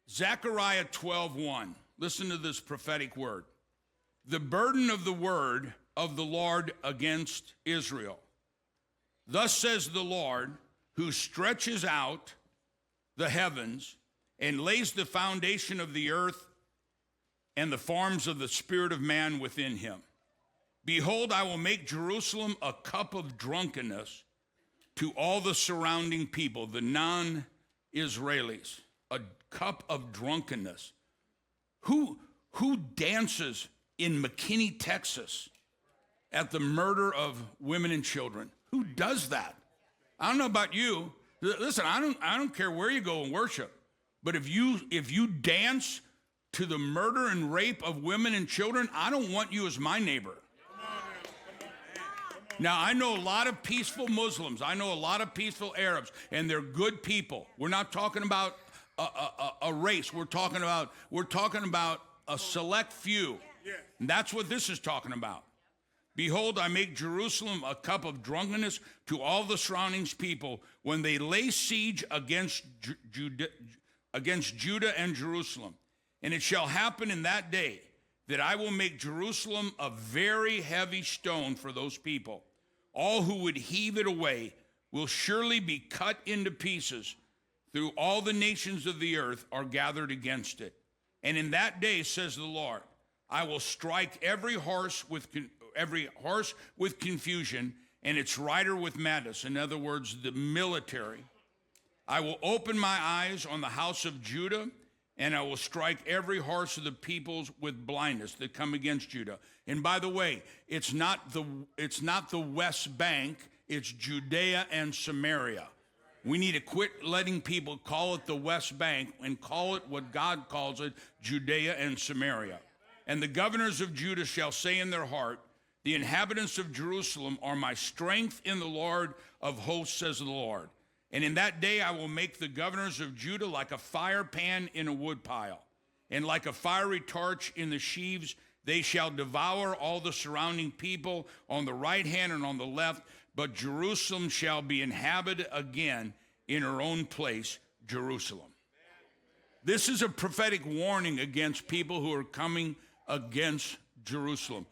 Zechariah 12:1. Listen to this prophetic word. The burden of the word of the Lord against Israel. Thus says the Lord, who stretches out the heavens and lays the foundation of the earth and the forms of the spirit of man within him. Behold, I will make Jerusalem a cup of drunkenness to all the surrounding people, the non-Israelis, a cup of drunkenness. Who dances in McKinney, Texas at the murder of women and children? Who does that? I don't know about you. Listen, I don't care where you go and worship, but if you dance to the murder and rape of women and children, I don't want you as my neighbor. Now, I know a lot of peaceful Muslims. I know a lot of peaceful Arabs, and they're good people. We're not talking about a race. We're talking about a select few. And that's what this is talking about. Behold, I make Jerusalem a cup of drunkenness to all the surrounding people when they lay siege against Judah and Jerusalem. And it shall happen in that day that I will make Jerusalem a very heavy stone for those people. All who would heave it away will surely be cut into pieces. Through all the nations of the earth are gathered against it. And in that day, says the Lord, I will strike every horse with confusion and its rider with madness. In other words, the military. I will open my eyes on the house of Judah, and I will strike every horse of the peoples with blindness that come against Judah. And by the way, it's not the West Bank, it's Judea and Samaria. We need to quit letting people call it the West Bank and call it what God calls it, Judea and Samaria. And the governors of Judah shall say in their heart, the inhabitants of Jerusalem are my strength in the Lord of hosts, says the Lord. And in that day I will make the governors of Judah like a fire pan in a woodpile, and like a fiery torch in the sheaves. They shall devour all the surrounding people on the right hand and on the left, but Jerusalem shall be inhabited again in her own place, Jerusalem. This is a prophetic warning against people who are coming against Jerusalem.